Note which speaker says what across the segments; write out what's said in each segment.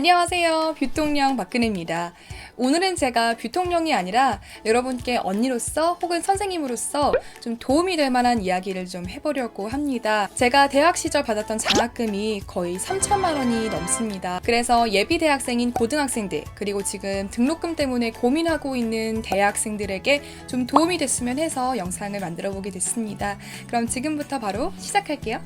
Speaker 1: 안녕하세요. 뷰통령 박근혜입니다. 오늘은 제가 뷰통령이 아니라 여러분께 언니로서 혹은 선생님으로서 좀 도움이 될 만한 이야기를 좀 해보려고 합니다. 제가 대학 시절 받았던 장학금이 거의 3천만 원이 넘습니다. 그래서 예비 대학생인 고등학생들, 그리고 지금 등록금 때문에 고민하고 있는 대학생들에게 좀 도움이 됐으면 해서 영상을 만들어 보게 됐습니다. 그럼 지금부터 바로 시작할게요.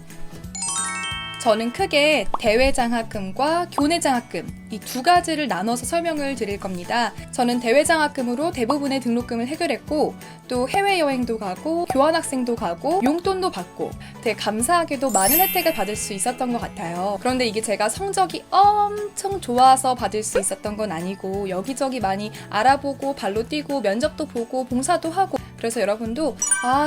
Speaker 1: 저는 크게 대외 장학금과 교내 장학금 이 두 가지를 나눠서 설명을 드릴 겁니다. 저는 대외 장학금으로 대부분의 등록금을 해결했고 또 해외여행도 가고 교환학생도 가고 용돈도 받고 되게 감사하게도 많은 혜택을 받을 수 있었던 것 같아요. 그런데 이게 제가 성적이 엄청 좋아서 받을 수 있었던 건 아니고 여기저기 많이 알아보고 발로 뛰고 면접도 보고 봉사도 하고 그래서 여러분도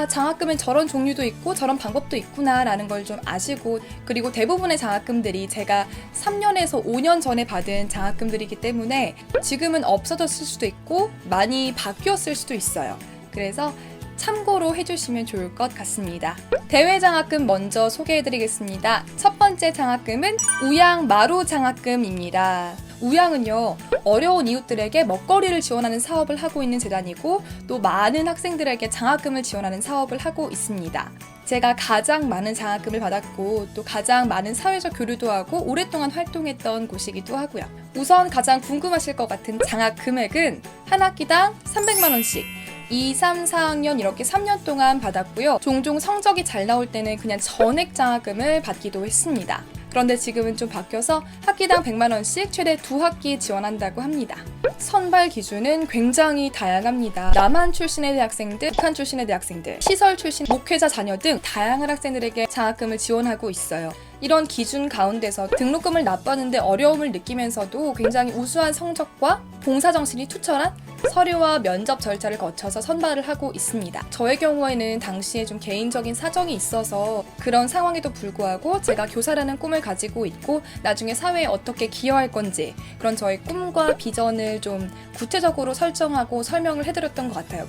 Speaker 1: 장학금은 저런 종류도 있고 저런 방법도 있구나 라는 걸 좀 아시고 그리고 대부분의 장학금들이 제가 3년에서 5년 전에 받은 장학금들이기 때문에 지금은 없어졌을 수도 있고 많이 바뀌었을 수도 있어요. 그래서 참고로 해주시면 좋을 것 같습니다. 대외 장학금 먼저 소개해드리겠습니다. 첫 번째 장학금은 우양마루 장학금입니다. 우양은요, 어려운 이웃들에게 먹거리를 지원하는 사업을 하고 있는 재단이고 또 많은 학생들에게 장학금을 지원하는 사업을 하고 있습니다. 제가 가장 많은 장학금을 받았고 또 가장 많은 사회적 교류도 하고 오랫동안 활동했던 곳이기도 하고요. 우선 가장 궁금하실 것 같은 장학 금액은 한 학기당 300만 원씩 2, 3, 4학년 이렇게 3년 동안 받았고요. 종종 성적이 잘 나올 때는 그냥 전액 장학금을 받기도 했습니다. 그런데 지금은 좀 바뀌어서 학기당 100만 원씩 최대 2학기 지원한다고 합니다. 선발 기준은 굉장히 다양합니다. 남한 출신의 대학생들, 북한 출신의 대학생들, 시설 출신 목회자 자녀 등 다양한 학생들에게 장학금을 지원하고 있어요. 이런 기준 가운데서 등록금을 납부하는데 어려움을 느끼면서도 굉장히 우수한 성적과 봉사정신이 투철한 서류와 면접 절차를 거쳐서 선발을 하고 있습니다. 저의 경우에는 당시에 좀 개인적인 사정이 있어서 그런 상황에도 불구하고 제가 교사라는 꿈을 가지고 있고 나중에 사회에 어떻게 기여할 건지 그런 저의 꿈과 비전을 좀 구체적으로 설정하고 설명을 해드렸던 것 같아요.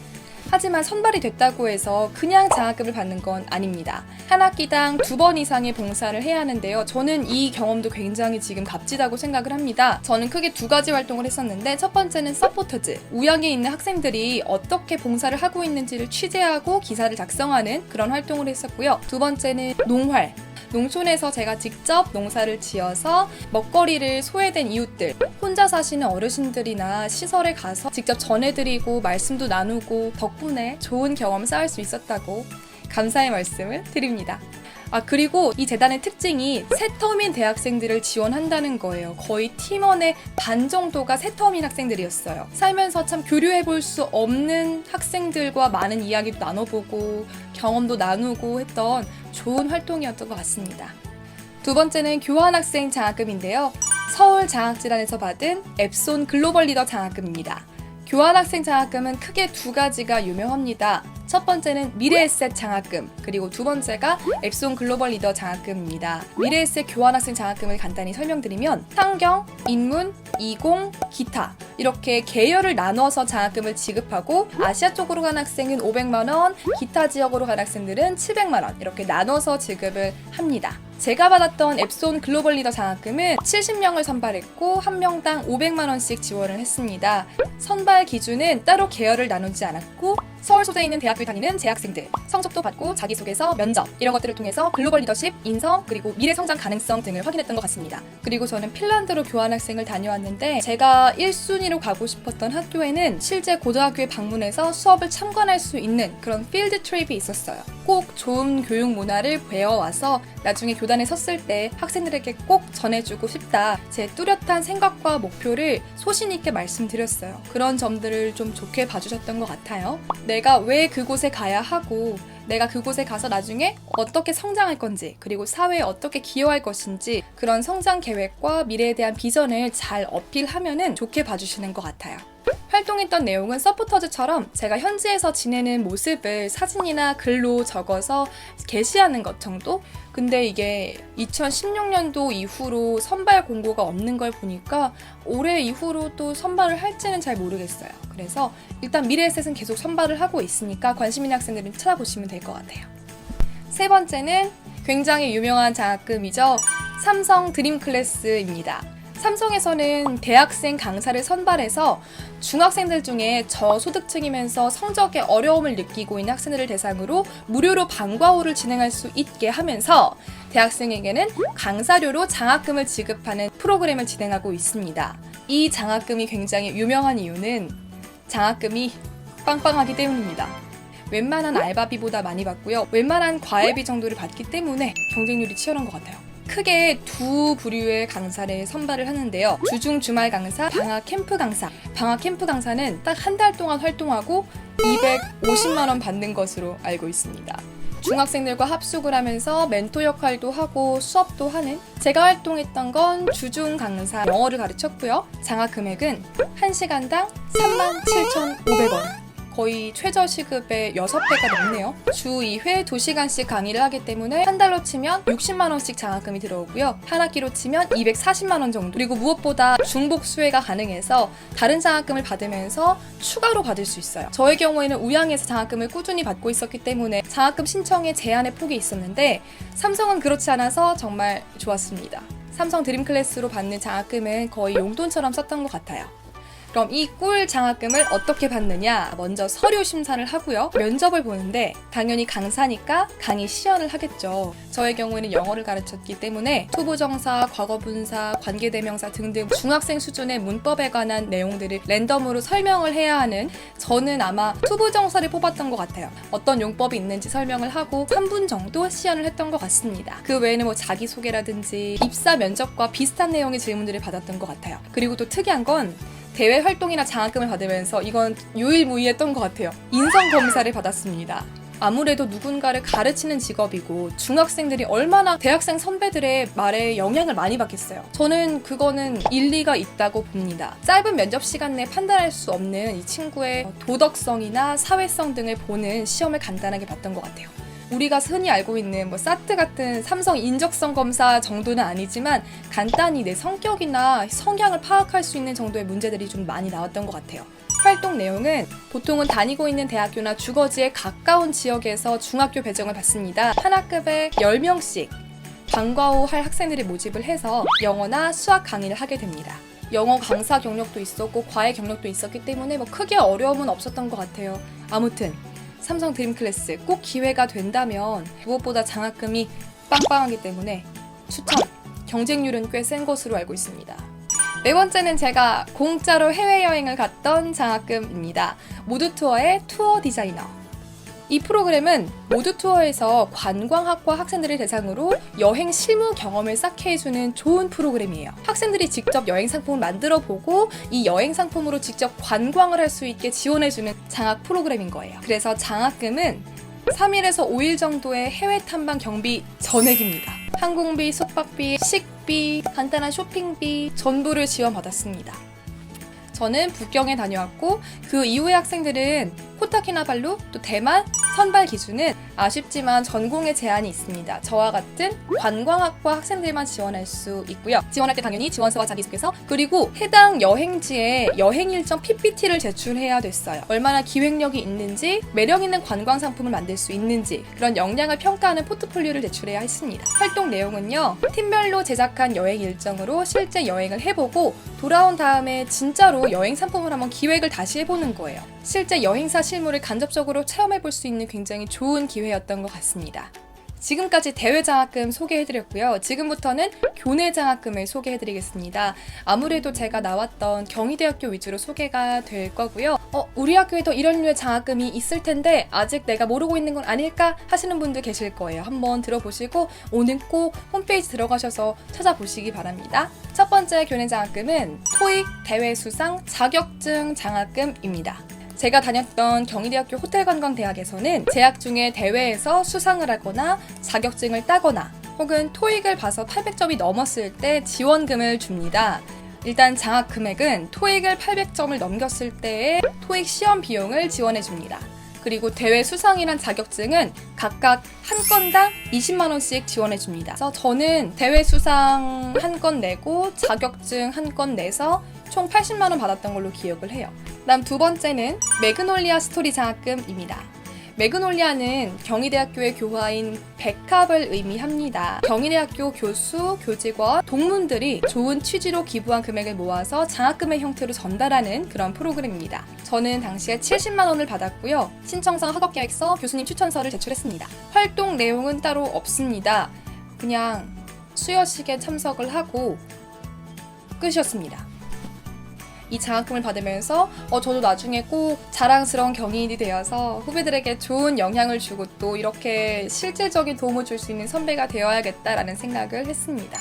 Speaker 1: 하지만 선발이 됐다고 해서 그냥 장학금을 받는 건 아닙니다. 한 학기당 2번 이상의 봉사를 해야 하는데요. 저는 이 경험도 굉장히 지금 값지다고 생각을 합니다. 저는 크게 2가지 활동을 했었는데 첫 번째는 서포터즈, 우양에 있는 학생들이 어떻게 봉사를 하고 있는지를 취재하고 기사를 작성하는 그런 활동을 했었고요. 두 번째는 농활, 농촌에서 제가 직접 농사를 지어서 먹거리를 소외된 이웃들, 혼자 사시는 어르신들이나 시설에 가서 직접 전해드리고 말씀도 나누고 덕분에 좋은 경험 쌓을 수 있었다고 감사의 말씀을 드립니다. 그리고 이 재단의 특징이 새터민 대학생들을 지원한다는 거예요. 거의 팀원의 반 정도가 새터민 학생들이었어요. 살면서 참 교류해볼 수 없는 학생들과 많은 이야기도 나눠보고 경험도 나누고 했던 좋은 활동이었던 것 같습니다. 두 번째는 교환학생 장학금인데요. 서울장학재단에서 받은 앱손 글로벌 리더 장학금입니다. 교환학생 장학금은 크게 2가지가 유명합니다. 첫 번째는 미래에셋 장학금, 그리고 두 번째가 앱손 글로벌 리더 장학금입니다. 미래에셋 교환학생 장학금을 간단히 설명드리면 상경, 인문, 이공, 기타 이렇게 계열을 나눠서 장학금을 지급하고 아시아 쪽으로 간 학생은 500만 원, 기타 지역으로 간 학생들은 700만 원 이렇게 나눠서 지급을 합니다. 제가 받았던 앱손 글로벌 리더 장학금은 70명을 선발했고 한 명당 500만 원씩 지원을 했습니다. 선발 기준은 따로 계열을 나누지 않았고 서울 소재에 있는 대학교에 다니는 재학생들, 성적도 받고 자기소개서, 면접 이런 것들을 통해서 글로벌 리더십, 인성, 그리고 미래 성장 가능성 등을 확인했던 것 같습니다. 그리고 저는 핀란드로 교환학생을 다녀왔는데 제가 1순위로 가고 싶었던 학교에는 실제 고등학교에 방문해서 수업을 참관할 수 있는 그런 필드 트립이 있었어요. 꼭 좋은 교육 문화를 배워와서 나중에 교단에 섰을 때 학생들에게 꼭 전해주고 싶다. 제 뚜렷한 생각과 목표를 소신 있게 말씀드렸어요. 그런 점들을 좀 좋게 봐주셨던 것 같아요. 내가 왜 그곳에 가야 하고 내가 그곳에 가서 나중에 어떻게 성장할 건지 그리고 사회에 어떻게 기여할 것인지 그런 성장 계획과 미래에 대한 비전을 잘 어필하면은 좋게 봐주시는 것 같아요. 활동했던 내용은 서포터즈처럼 제가 현지에서 지내는 모습을 사진이나 글로 적어서 게시하는 것 정도? 근데 이게 2016년도 이후로 선발 공고가 없는 걸 보니까 올해 이후로 또 선발을 할지는 잘 모르겠어요. 그래서 일단 미래에셋은 계속 선발을 하고 있으니까 관심 있는 학생들은 찾아보시면 될 것 같아요. 세 번째는 굉장히 유명한 장학금이죠. 삼성 드림클래스입니다. 삼성에서는 대학생 강사를 선발해서 중학생들 중에 저소득층이면서 성적에 어려움을 느끼고 있는 학생들을 대상으로 무료로 방과후를 진행할 수 있게 하면서 대학생에게는 강사료로 장학금을 지급하는 프로그램을 진행하고 있습니다. 이 장학금이 굉장히 유명한 이유는 장학금이 빵빵하기 때문입니다. 웬만한 알바비보다 많이 받고요. 웬만한 과외비 정도를 받기 때문에 경쟁률이 치열한 것 같아요. 크게 두 부류의 강사를 선발을 하는데요. 주중 주말 강사, 방학 캠프 강사. 방학 캠프 강사는 딱 한 달 동안 활동하고 250만 원 받는 것으로 알고 있습니다. 중학생들과 합숙을 하면서 멘토 역할도 하고 수업도 하는, 제가 활동했던 건 주중 강사 영어를 가르쳤고요. 장학 금액은 1시간당 37,500원. 거의 최저시급의 6배가 넘네요. 주 2회 2시간씩 강의를 하기 때문에 한 달로 치면 60만 원씩 장학금이 들어오고요. 한 학기로 치면 240만 원 정도. 그리고 무엇보다 중복 수혜가 가능해서 다른 장학금을 받으면서 추가로 받을 수 있어요. 저의 경우에는 우양에서 장학금을 꾸준히 받고 있었기 때문에 장학금 신청에 제한의 폭이 있었는데 삼성은 그렇지 않아서 정말 좋았습니다. 삼성 드림클래스로 받는 장학금은 거의 용돈처럼 썼던 것 같아요. 그럼 이 꿀 장학금을 어떻게 받느냐? 먼저 서류 심사를 하고요. 면접을 보는데 당연히 강사니까 강의 시연을 하겠죠. 저의 경우에는 영어를 가르쳤기 때문에 투부정사, 과거분사, 관계대명사 등등 중학생 수준의 문법에 관한 내용들을 랜덤으로 설명을 해야 하는, 저는 아마 투부정사를 뽑았던 것 같아요. 어떤 용법이 있는지 설명을 하고 3분 정도 시연을 했던 것 같습니다. 그 외에는 뭐 자기소개라든지 입사 면접과 비슷한 내용의 질문들을 받았던 것 같아요. 그리고 또 특이한 건 대외 활동이나 장학금을 받으면서 이건 유일무이했던 것 같아요. 인성검사를 받았습니다. 아무래도 누군가를 가르치는 직업이고 중학생들이 얼마나 대학생 선배들의 말에 영향을 많이 받겠어요. 저는 그거는 일리가 있다고 봅니다. 짧은 면접 시간 내에 판단할 수 없는 이 친구의 도덕성이나 사회성 등을 보는 시험을 간단하게 봤던 것 같아요. 우리가 흔히 알고 있는 뭐 사트 같은 삼성 인적성 검사 정도는 아니지만 간단히 내 성격이나 성향을 파악할 수 있는 정도의 문제들이 좀 많이 나왔던 것 같아요. 활동 내용은 보통은 다니고 있는 대학교나 주거지에 가까운 지역에서 중학교 배정을 받습니다. 한 학급에 10명씩 방과후 할 학생들을 모집을 해서 영어나 수학 강의를 하게 됩니다. 영어 강사 경력도 있었고 과외 경력도 있었기 때문에 뭐 크게 어려움은 없었던 것 같아요. 아무튼 삼성 드림클래스 꼭 기회가 된다면 무엇보다 장학금이 빵빵하기 때문에 추천! 경쟁률은 꽤 센 것으로 알고 있습니다. 네 번째는 제가 공짜로 해외여행을 갔던 장학금입니다. 모두투어의 투어 디자이너. 이 프로그램은 모두투어에서 관광학과 학생들을 대상으로 여행 실무 경험을 쌓게 해주는 좋은 프로그램이에요. 학생들이 직접 여행 상품을 만들어 보고 이 여행 상품으로 직접 관광을 할 수 있게 지원해주는 장학 프로그램인 거예요. 그래서 장학금은 3일에서 5일 정도의 해외 탐방 경비 전액입니다. 항공비, 숙박비, 식비, 간단한 쇼핑비 전부를 지원받았습니다. 저는 북경에 다녀왔고 그 이후의 학생들은 코타키나발루, 또 대만 선발 기준은 아쉽지만 전공에 제한이 있습니다. 저와 같은 관광학과 학생들만 지원할 수 있고요. 지원할 때 당연히 지원서와 자기소개서, 그리고 해당 여행지에 여행 일정 PPT를 제출해야 됐어요. 얼마나 기획력이 있는지, 매력 있는 관광 상품을 만들 수 있는지 그런 역량을 평가하는 포트폴리오를 제출해야 했습니다. 활동 내용은요, 팀별로 제작한 여행 일정으로 실제 여행을 해보고 돌아온 다음에 진짜로 여행 상품을 한번 기획을 다시 해보는 거예요. 실제 여행사 실무를 간접적으로 체험해볼 수 있는 굉장히 좋은 기회였던 것 같습니다. 지금까지 대외 장학금 소개해드렸고요. 지금부터는 교내 장학금을 소개해드리겠습니다. 아무래도 제가 나왔던 경희대학교 위주로 소개가 될 거고요. 우리 학교에도 이런 류의 장학금이 있을 텐데 아직 내가 모르고 있는 건 아닐까 하시는 분들 계실 거예요. 한번 들어보시고 오늘 꼭 홈페이지 들어가셔서 찾아보시기 바랍니다. 첫 번째 교내 장학금은 토익 대외 수상 자격증 장학금입니다. 제가 다녔던 경희대학교 호텔관광대학에서는 재학 중에 대회에서 수상을 하거나 자격증을 따거나 혹은 토익을 봐서 800점이 넘었을 때 지원금을 줍니다. 일단 장학 금액은 토익을 800점을 넘겼을 때의 토익 시험 비용을 지원해 줍니다. 그리고 대회 수상이란 자격증은 각각 한 건당 20만 원씩 지원해 줍니다. 그래서 저는 대회 수상 한 건 내고 자격증 한 건 내서 총 80만 원 받았던 걸로 기억을 해요. 다음 두 번째는 매그놀리아 스토리 장학금입니다. 매그놀리아는 경희대학교의 교화인 백합을 의미합니다. 경희대학교 교수, 교직원, 동문들이 좋은 취지로 기부한 금액을 모아서 장학금의 형태로 전달하는 그런 프로그램입니다. 저는 당시에 70만 원을 받았고요. 신청서, 학업계획서, 교수님 추천서를 제출했습니다. 활동 내용은 따로 없습니다. 그냥 수여식에 참석을 하고 끝이었습니다. 이 장학금을 받으면서 저도 나중에 꼭 자랑스러운 경희인이 되어서 후배들에게 좋은 영향을 주고 또 이렇게 실질적인 도움을 줄 수 있는 선배가 되어야겠다라는 생각을 했습니다.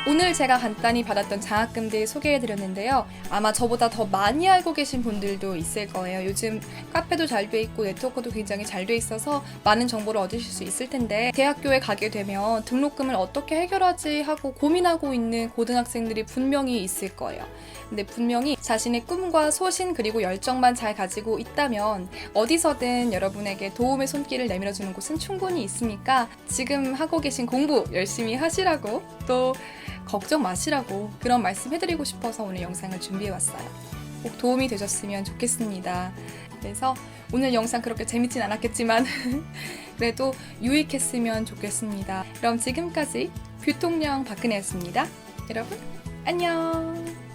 Speaker 1: 오늘 제가 간단히 받았던 장학금들 소개해드렸는데요. 아마 저보다 더 많이 알고 계신 분들도 있을 거예요. 요즘 카페도 잘 돼 있고 네트워크도 굉장히 잘 돼 있어서 많은 정보를 얻으실 수 있을 텐데 대학교에 가게 되면 등록금을 어떻게 해결하지 하고 고민하고 있는 고등학생들이 분명히 있을 거예요. 근데 분명히 자신의 꿈과 소신 그리고 열정만 잘 가지고 있다면 어디서든 여러분에게 도움의 손길을 내밀어주는 곳은 충분히 있으니까 지금 하고 계신 공부 열심히 하시라고 또 걱정 마시라고 그런 말씀 해드리고 싶어서 오늘 영상을 준비해왔어요. 꼭 도움이 되셨으면 좋겠습니다. 그래서 오늘 영상 그렇게 재밌진 않았겠지만 그래도 유익했으면 좋겠습니다. 그럼 지금까지 뷰통령 박근혜였습니다. 여러분 안녕.